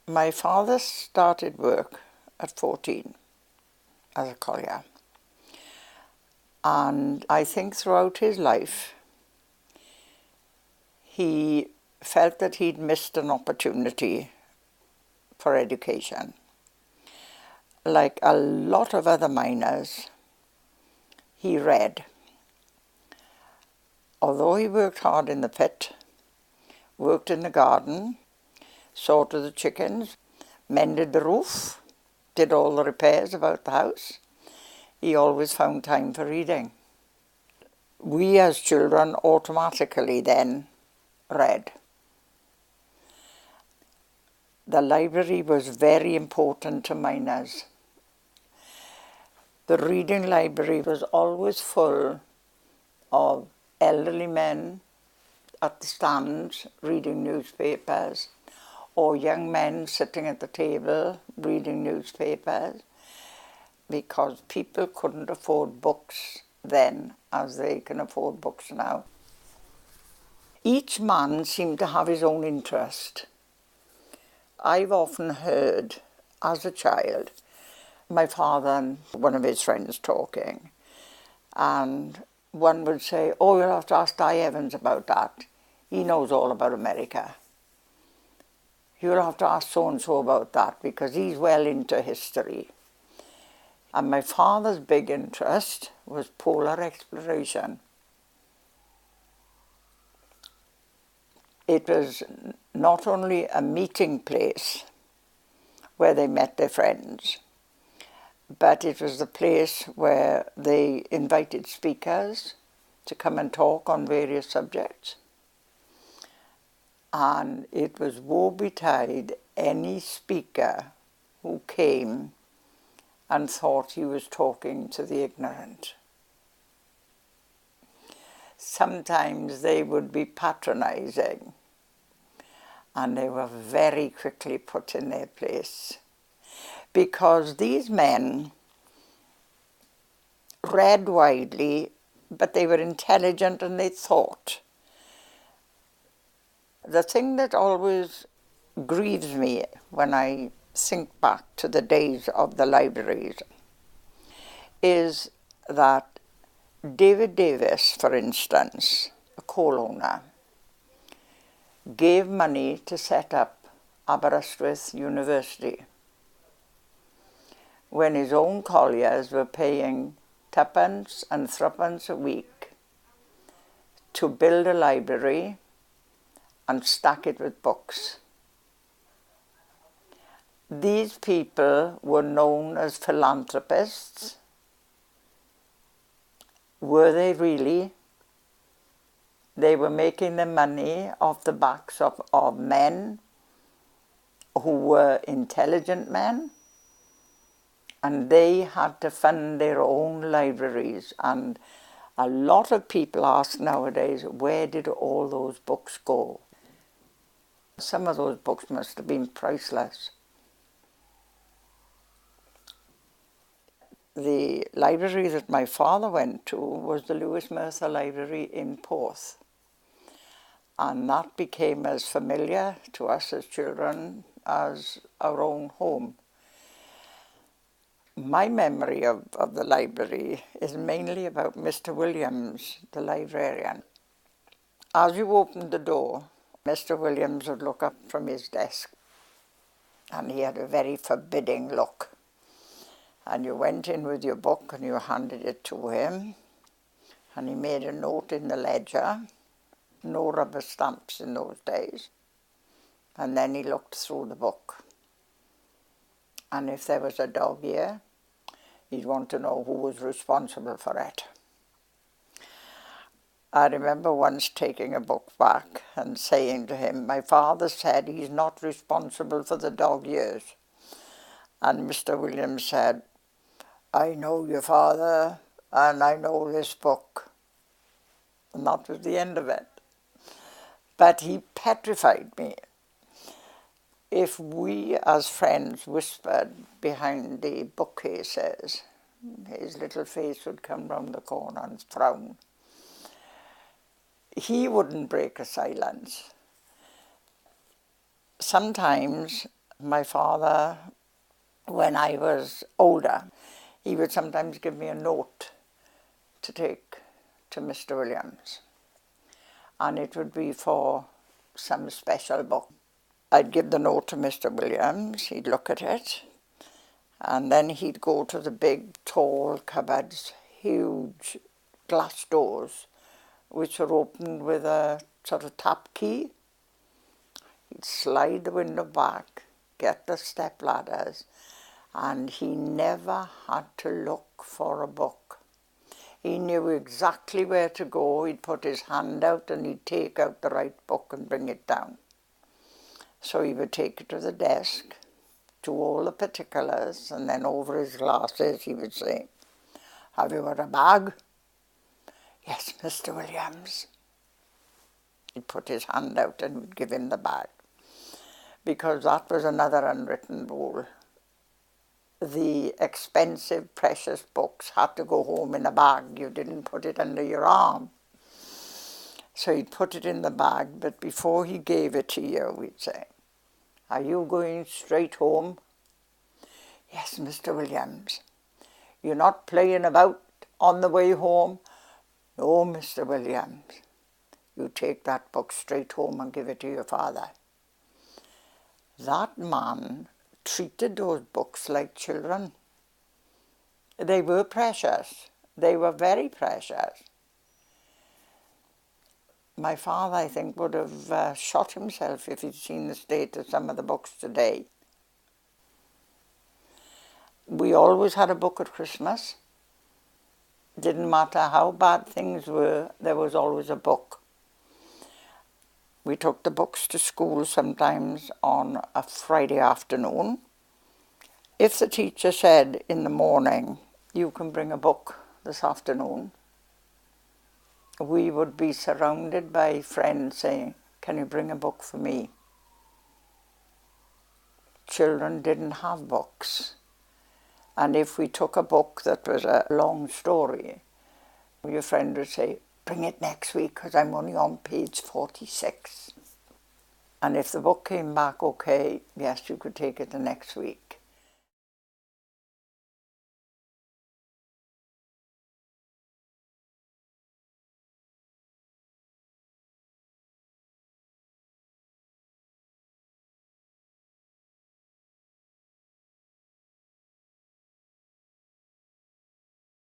My father started work at 14 as a collier, and I think throughout his life he felt that he'd missed an opportunity for education. Like a lot of other miners, he read. Although he worked hard in the pit, worked in the garden, saw to the chickens, mended the roof, did all the repairs about the house, he always found time for reading. We as children automatically then read. The library was very important to miners. The reading library was always full of elderly men at the stands reading newspapers, or young men sitting at the table reading newspapers, because people couldn't afford books then as they can afford books now. Each man seemed to have his own interest. I've often heard, as a child, my father and one of his friends talking, and one would say, "Oh, you'll have to ask Di Evans about that. He knows all about America. You'll have to ask so-and-so about that because he's well into history." And my father's big interest was polar exploration. It was not only a meeting place where they met their friends, but it was the place where they invited speakers to come and talk on various subjects. And it was woe betide any speaker who came and thought he was talking to the ignorant. Sometimes they would be patronizing, and they were very quickly put in their place, because these men read widely, but they were intelligent and they thought. The thing that always grieves me when I think back to the days of the libraries is that David Davis, for instance, a coal owner, gave money to set up Aberystwyth University when his own colliers were paying twopence and threepence a week to build a library and stack it with books. These people were known as philanthropists. Were they really? They were making their money off the backs of men who were intelligent men, and they had to fund their own libraries. And a lot of people ask nowadays, where did all those books go? Some of those books must have been priceless. The library that my father went to was the Lewis Merthyr Library in Porth. And that became as familiar to us as children as our own home. My memory of the library is mainly about Mr. Williams, the librarian. As you opened the door, Mr. Williams would look up from his desk, and he had a very forbidding look. And you went in with your book and you handed it to him, and he made a note in the ledger. No rubber stamps in those days. And then he looked through the book. And if there was a dog ear, he'd want to know who was responsible for it. I remember once taking a book back and saying to him, "My father said he's not responsible for the dog ears." And Mr. Williams said, "I know your father and I know this book." And that was the end of it. But he petrified me. If we as friends whispered behind the bookcases, his little face would come round the corner and frown. He wouldn't break a silence. Sometimes My father, when I was older, he would sometimes give me a note to take to Mr. Williams, and it would be for some special book. I'd give the note to Mr. Williams, he'd look at it, and then he'd go to the big, tall cupboards, huge glass doors, which were opened with a sort of tap key. He'd slide the window back, get the step ladders, and he never had to look for a book. He knew exactly where to go. He'd put his hand out and he'd take out the right book and bring it down. So he would take it to the desk, do all the particulars, and then over his glasses he would say, "Have you got a bag?" "Yes, Mr. Williams." He'd put his hand out and we'd give him the bag. Because that was another unwritten rule. The expensive, precious books had to go home in a bag. You didn't put it under your arm. So he'd put it in the bag, but before he gave it to you, he'd say, "Are you going straight home?" "Yes, Mr. Williams." "You're not playing about on the way home?" "No, Mr. Williams." "You take that book straight home and give it to your father." That man treated those books like children. They were precious. They were very precious. My father, I think, would have shot himself if he'd seen the state of some of the books today. We always had a book at Christmas. Didn't matter how bad things were, there was always a book. We took the books to school sometimes on a Friday afternoon. If the teacher said in the morning, "You can bring a book this afternoon," we would be surrounded by friends saying, "Can you bring a book for me?" Children didn't have books. And if we took a book that was a long story, your friend would say, "Bring it next week because I'm only on page 46. And if the book came back okay, yes, you could take it the next week.